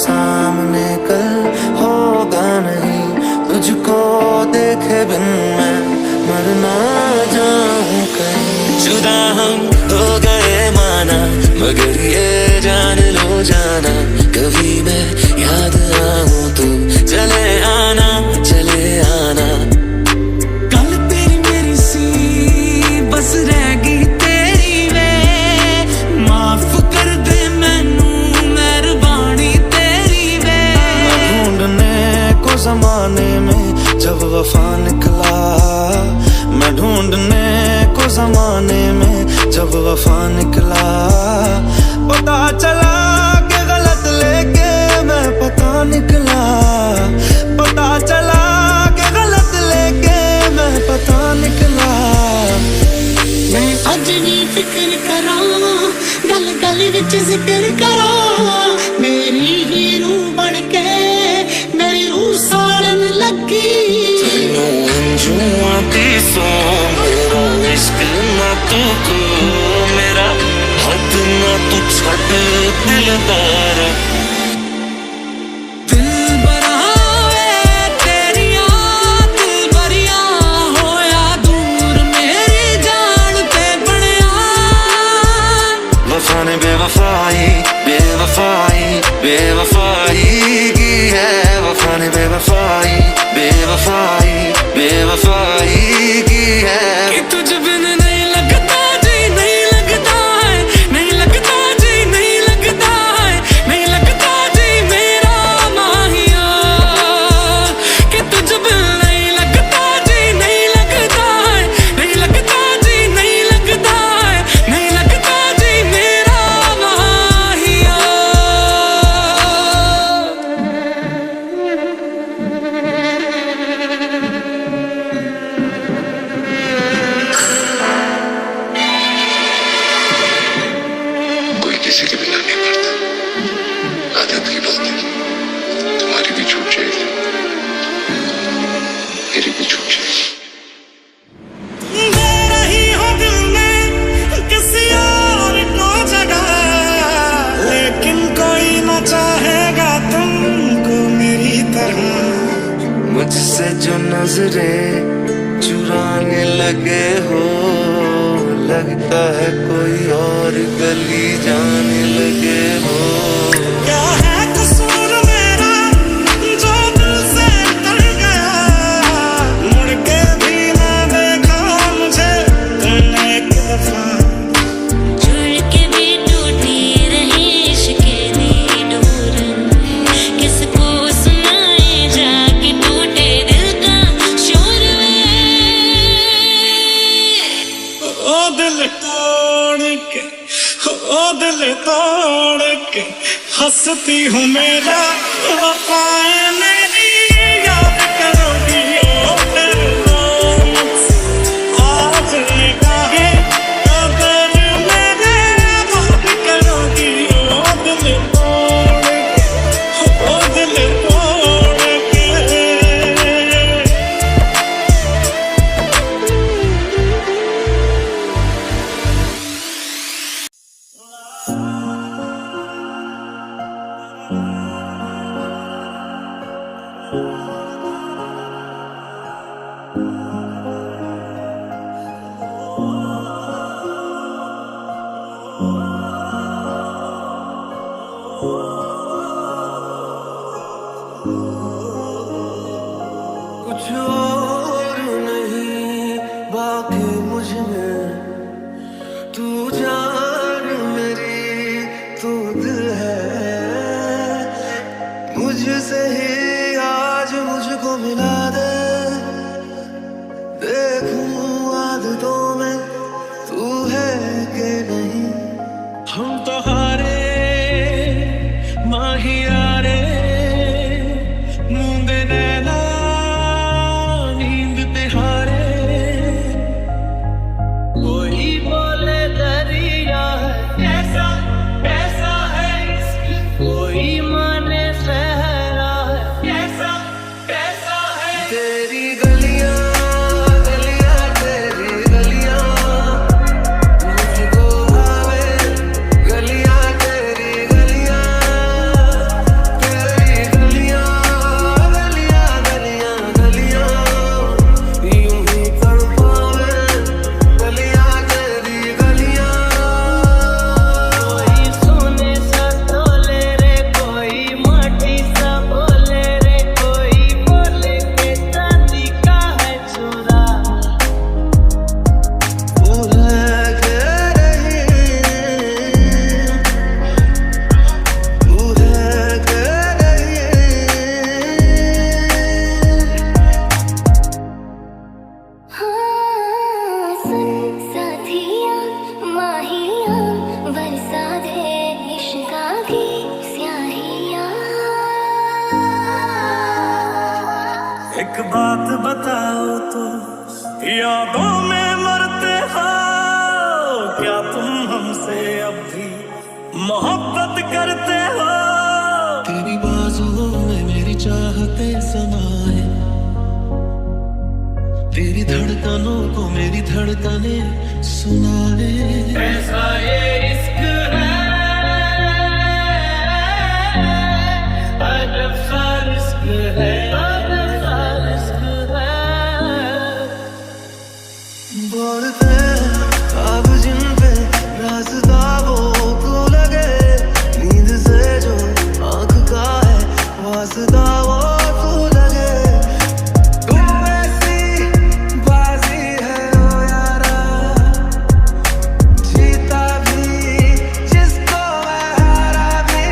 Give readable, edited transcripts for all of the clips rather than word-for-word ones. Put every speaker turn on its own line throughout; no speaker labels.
सामने कल होगा नहीं, तुझको देखे बिन मैं मर ना जाऊं कहीं। जुदा हम हो गए माना, मगर ये जान लो जाना, कभी मैं याद आऊं तो चले आना, चले आना।
कल तेरी मेरी सी बस रह गई तेरी वे, माफ कर दे मैनू मेहरबानी तेरी वे।
ढूंढने को जमाने में जब वफा निकला, मैं ढूंढने को जमाने में जब वफा निकला, पता चला कि गलत लेके मैं पता निकला, पता चला कि गलत लेके मैं पता निकला।
मैं अज नहीं फिक्र करा, गल गल विच जिक्र करा, मेरी ही रूह बन के मेरी रूह साड़न लगी।
जुआ दी सो मेरा इश्क ना तू को मेरा हद ना तू छड़ दिलदार। वफा ने बेवफाई बेवफाई बेवफाई की है, वफा ने बेवफाई बेवफाई बेवफाई की है।
कि तुझ बिन नहीं लगता जी, नहीं लगता है, नहीं लगता जी, नहीं लगता है, नहीं लगता जी मेरा माहिया। कि तुझ बिन नहीं लगता जी, नहीं लगता है, नहीं लगता जी, नहीं लगता है, नहीं लगता जी मेरा माहिया।
कोई किसी के बिना नहीं मरता, आदत की बात है। तुम्हारी भी छूट जाएगी, मेरी भी छूट जाएगी।
दे रही हो दिल में किसी और को जगह, लेकिन कोई न चाहेगा तुमको मेरी तरह।
मुझसे जो नजरें चुराने लगे हो, लगता है कोई और गली जाने लगे हो।
क्या है कसूर मेरा जो दिल से टल गया, मुड़ के भी ना देखा मुझे तुमने एक दफा।
जुड़ के भी टूटी रही इश्क़े दी डोर, किसको सुनाए जाके टूटे दिल का शोर वे।
ओ दिल तोड़ के, ओ दिल तोड़ के हंसती हूँ मेरा वफाएं मेरी याद करोगी। ओ दिल को मुझसे आज निगाहें कदर मेरे बात करोगी। ओ दिल तोड़ के, ओ दिल तोड़ के।
कुछ और नहीं बाकी मुझ में, तू जान मेरी तू दिल है। मुझसे ही आज मुझको मिला दे, देखूं आदतों में तू है कि नहीं।
हम तो हारे माहिया रे, मूंदे नैना नींद ते हारे। यादों में मरते हो क्या तुम हमसे अब भी मोहब्बत करते हो?
तेरी बाजुओं में मेरी चाहते समाए, तेरी धड़कनों को मेरी धड़कनें सुनाए।
ऐसा ये इश्क है, अजब सा इश्क है, अजब सा इश्क है।
बोलते अब जिन पे रास्ता वो को लगे, नींद से जो आँख का है वास्ता वो को लगे। तुम ऐसी बाजी है ओ यारा, जीता भी जिसको मैं हारा भी,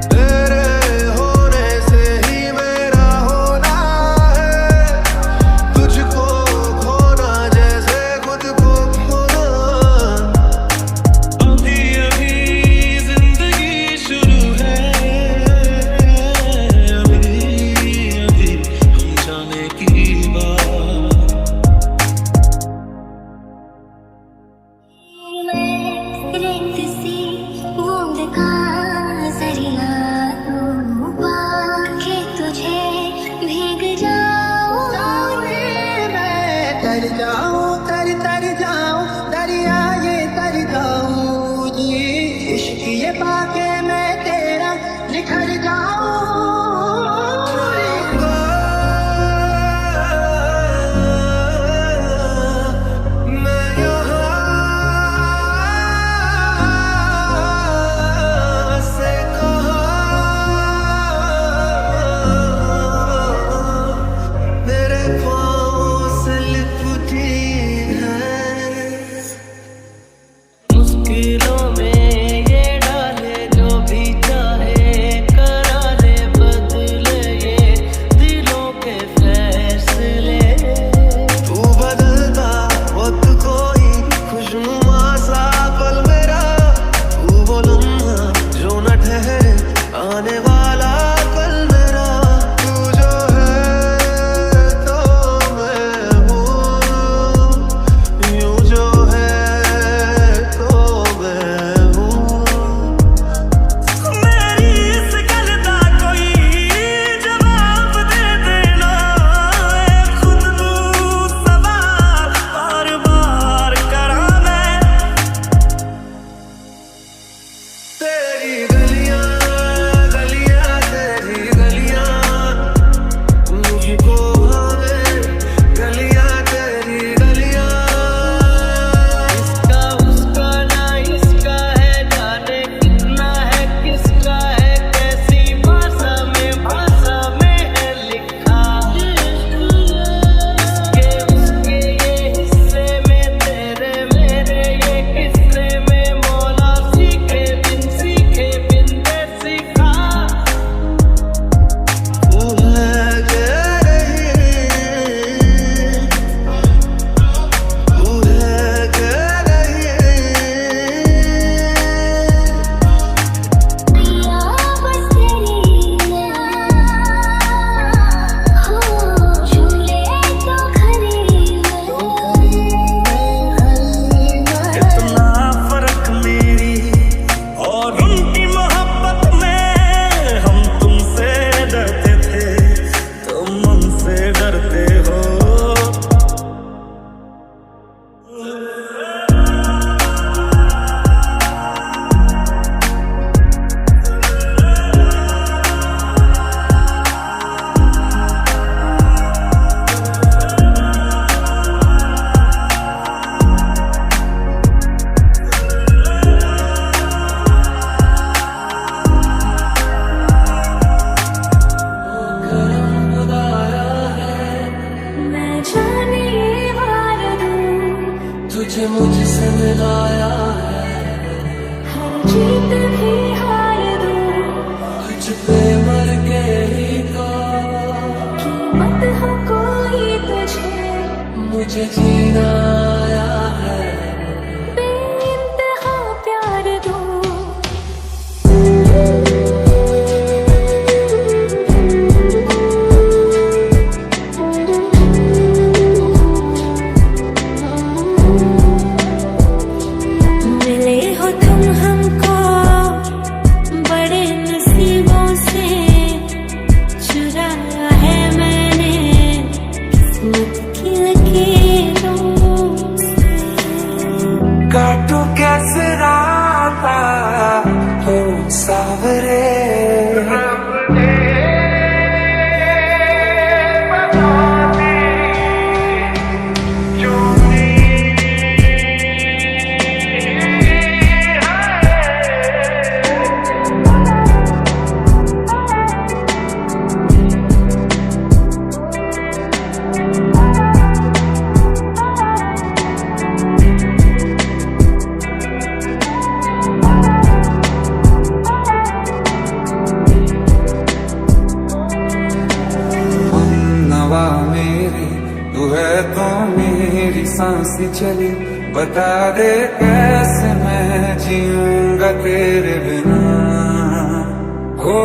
तेरे होने से ही मेरा होना है, तुझको खोना जैसे खुद को खोना।
अभी अभी जिंदगी शुरू है,
अभी अभी हम जाने की बात।
रेत सी बूंद का जरिया तू, पाके तुझे भीग जाऊं मैं, तर जाऊं तर जाऊं दरिया ये तर जाऊं जी, इश्क ये पाके मैं तेरा निखर जाऊं।
मैं यहाँ से कहाँ, मेरे पाँव से लिपटी है।
मुश्किलों में ये डाले जो भी चाहे, करा दे बदले ये दिलों के फैसले।
तू बदलता वक्त कोई खुशनुमा सा पल मेरा, तू वो लम्हा जो न ठहरे आने वाला कल मेरा। तू जो है तो मैं हूँ, यूं जो है तो मैं हूँ।
मेरी इस गल दा कोई जवाब दे देना, खुद नू सवाल बार बार करा मैं।
तेरी गलियां गलियां तेरी गलियां मुझको भावे, गलियां तेरी गलियां।
इसका उसका ना इसका है, जाने कितना है किसका है, कैसी भाषा में है लिखा। इसके उसके ये हिस्से में, तेरे मेरे ये किस्से में, मौला सीखे बिन दे सीखा।
तू है के नहीं, तू है के नहीं।
या बस तेरी हो झूले तो खरीद,
कितना फर्क मेरी और उनकी मोहब्बत में, हम तुमसे डरते थे तुम हमसे डरते हो।
मैं जाने वार दूं,
तुझे मुझसे मिलाया है,
हर जीत भी हार दूं,
तुझ पे मर के ही तो
कीमत हो कोई तुझे
मुझे जीना आया है।
बेइंतहा प्यार दूं।
सांस चली, बता दे कैसे मैं जीऊंगा तेरे बिना। हो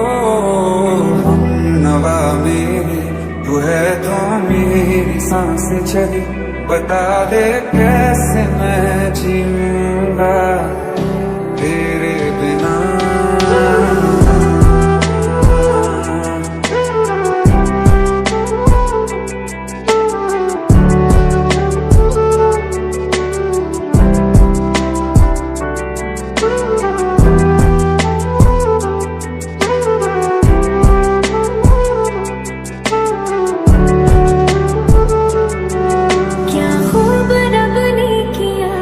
नवा मेरी तू है तो मेरी सांस चली, बता दे कैसे मैं जीऊंगा तेरे बिना।
क्या खूब रब ने किया,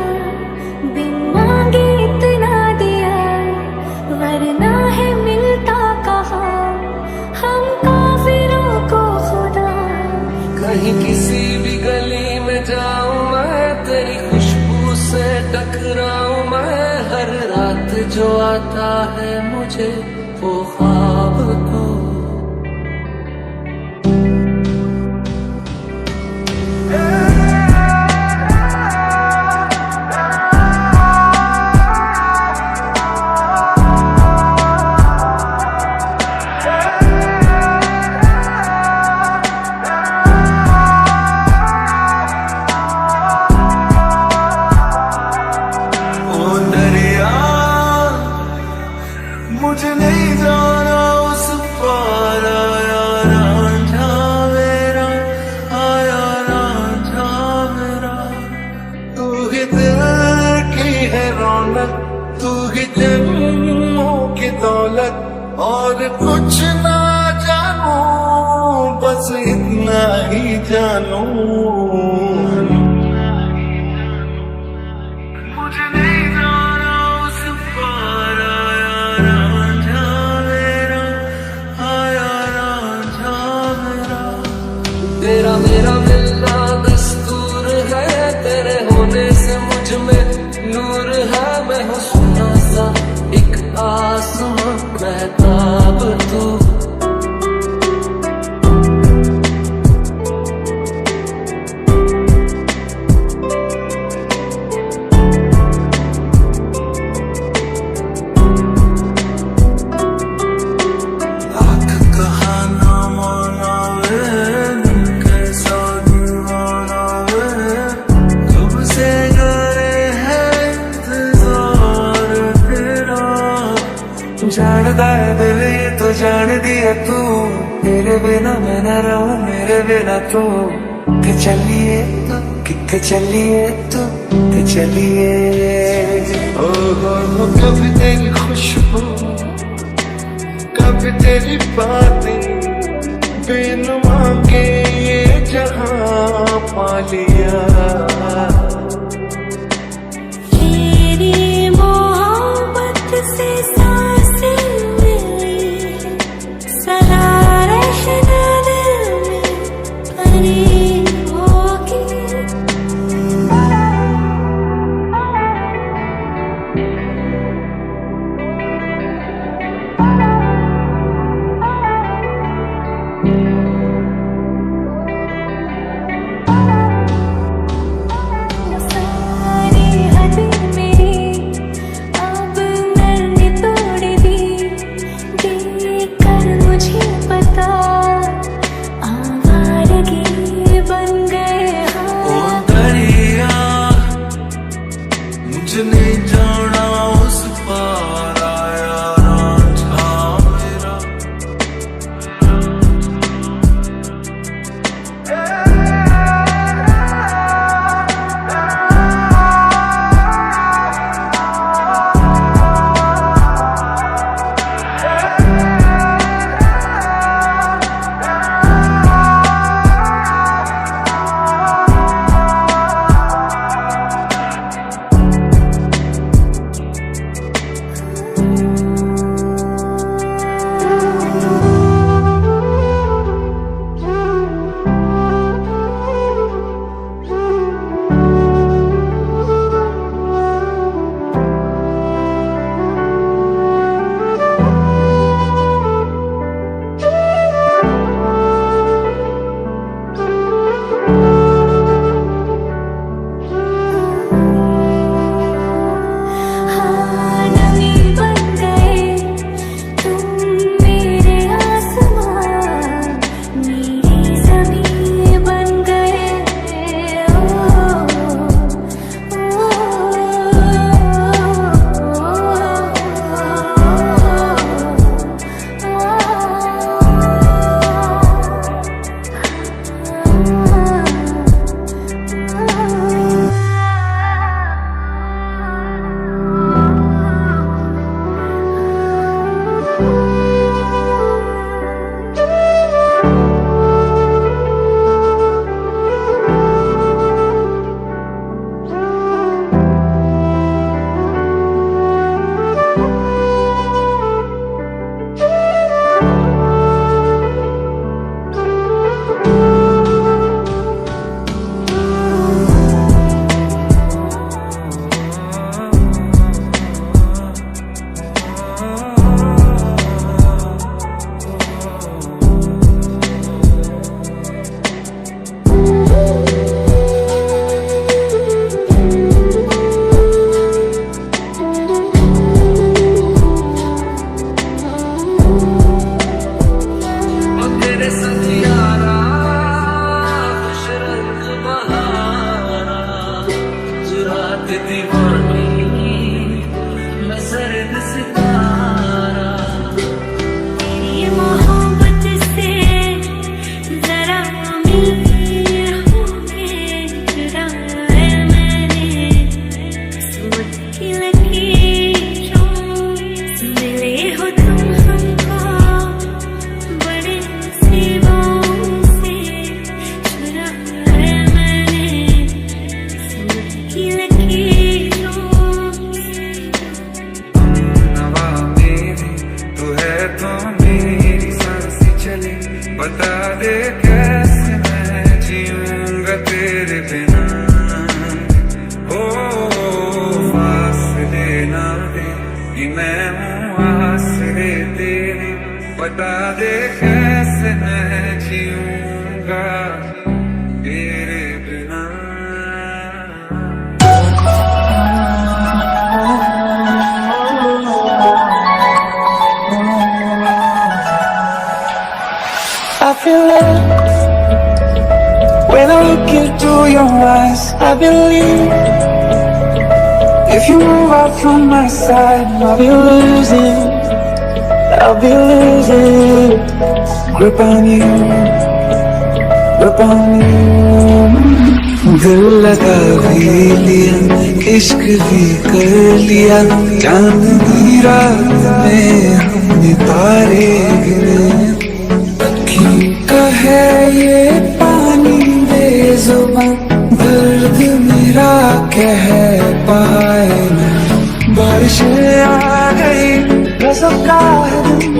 बिन मांगे इतना दिया, वरना है मिलता कहाँ हम काफिरों को खुदा।
कहीं किसी भी गली में जाऊं मैं, तेरी खुशबू से टकराऊं मैं, हर रात जो आता है मुझे वो ख्वाब तो।
ओ दरिया मुझे नहीं जाना उस पार, आया रांझा मेरा, आया रांझा मेरा। तू ही दिल की है रौनक, तू ही जन्मों की दौलत, और कुछ ना जानू बस इतना ही जानू। मुझे नहीं जाना उस पार, आया रांझा मेरा, आया रांझा मेरा।
तेरा मेरा मिलना दस्तूर है, तेरे होने से मुझ में नूर है। मैं हूँ सुना सा एक आसमां, महताब तू।
लाख कहा ना माना वे, कैसा दीवाना वे, कब से करे है इंतजार तेरा। जानदा है दिल ये तो जान दिया तू, तेरे बिना मैं न रहूं मेरे बिना तू। कि चलिए तो कितने चलिए तो कि चलिए। ओ कभी तेरी खुशबू, कभी तेरी बातें, बिन मांगे ये जहां पा लिया।
तेरी मोहब्बत से सांसें मिली, सदा रहना दिल में करीब होगी। सारी हद मेरी अब मैंने तो
दीवानी मैं सर्द सितारा
ये मोहब्बत से जरा अमीर हो गए, जुड़ा है मैंने किस्मत की लकीरों से। मिले हो तुम हमको बड़े नसीबों से, जुड़ा है मैंने किस्मत की लकीरों से।
नवा मेरी तू है तो मेरी सांस चले, बता दे कैसे मैं जीऊंगा तेरे बिना। ओ फासले ना दे कि मैं हूँ आसरे तेरे, बता दे कैसे मैं जीऊंगा तेरे बिना।
I feel it when I look into your eyes. I believe if you move out from my side, I'll be losing grip on you, grip on you. दिल लगा भी लिया, इश्क भी कर लिया, चांदनी रात में हमने तारे गिने। का है ये पानी बेजुबान, दर्द मेरा कह पाए ना। बारिशें आ गई रज़्क़ का है दिन,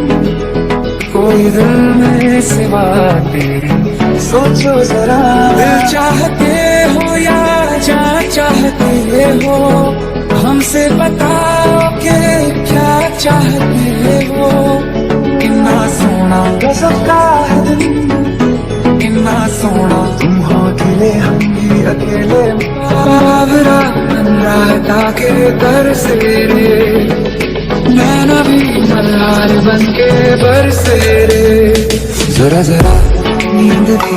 कोई दिल में सिवा तेरे। सोचो जरा दिल चाहते हो या जान चाहते हो, हमसे बताओ कि क्या चाहते हो। कितना सोना रज़्क़ का है दिन, कितना सोना तुम हो अकेले, हम भी अकेले। बाबरा बन रहा के तरसे रे, नैना भी मल्हार बन के बरसे रे। जरा जरा नींद भी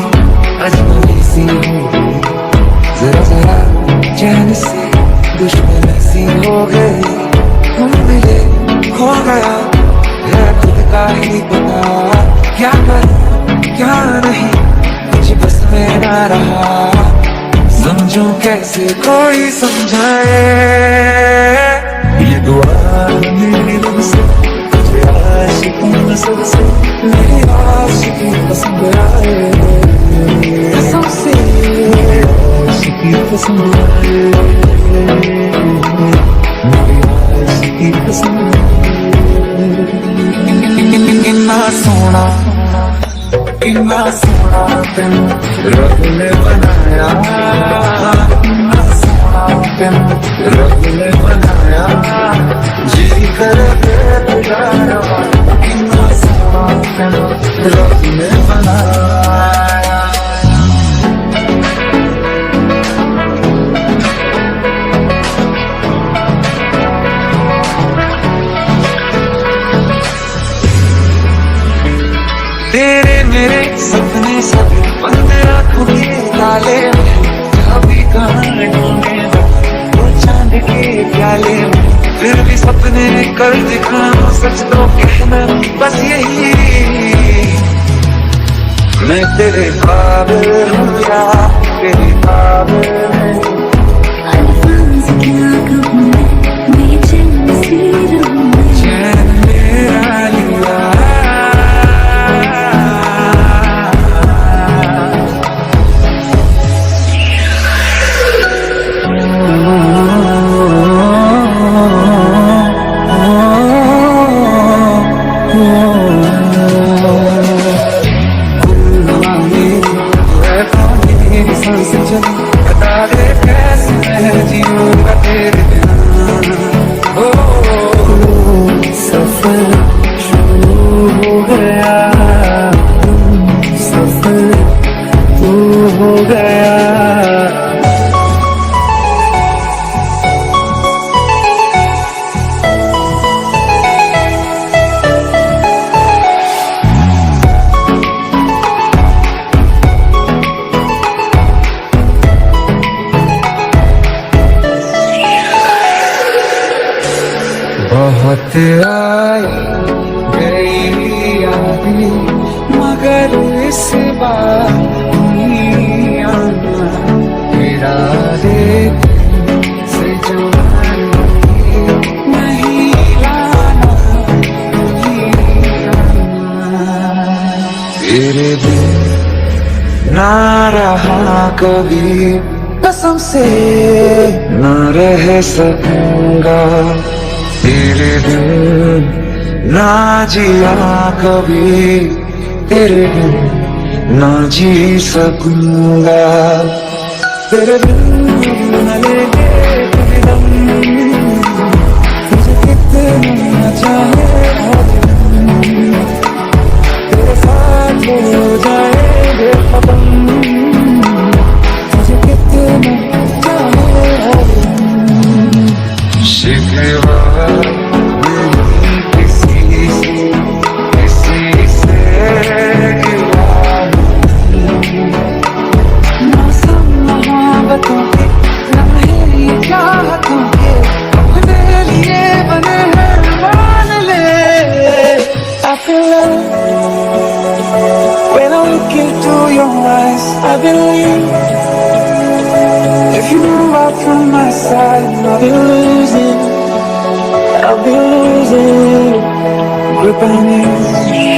अजनबी सी हो गई, जरा जरा चैन से दुश्मन सी हो गई। हम मिले हो गया है खुद का ही पता, क्या करूं क्या नहीं कुछ बस में ना रहा। समझूं कैसे कोई समझाए, ये दुआ मेरी दिल से तुझे आशिकों नस्ल से, मेरी आशिकी पसंद आए, कसम से आशिकी पसंद आए, मेरी आशिकी पसंद आए। कितना सोना तेन रब ने बनाया, कितना सोना तेन रब ने बनाया। जी करे पुकारा, कितना सोना तेन रब ने बनाया। तेरे मेरे सपने सब बंद आँखों के ताले, कभी कहाँ ढूंढे वो चांद के प्याले में। फिर भी सपने कर दिखाऊं सच तो कहना बस यही, मैं तेरे काबिल हूँ या तेरे काबिल नहीं।
अल्फाज़ क्या कहूँ मैं, बेचैन सी रहूँ मैं।
चैन मेरा लिया सांस चली, बता दे रात आई गई यादें मगर इस बार नहीं आना तेरा देख से जो नहीं लाना नहीं आना तेरे बिन ना रहा कभी कसम से ना रह सकूंगा तेरे बिन ना जिया कभी तेरे बिन ना जी सकूंगा तेरे बिन न लेंगे कभी दम तुझे कितना चाहे तेरे साथ हो जाएंगे खत्म तुझे कितना चाहे शिकवा नहीं किसी से गिला मौसम मोहब्बतों के लम्हे ये चाहतों के अपने लिए बने हैं मान ले I feel love when I look into your eyes I believe if you move out from my side I'll be losing grip on you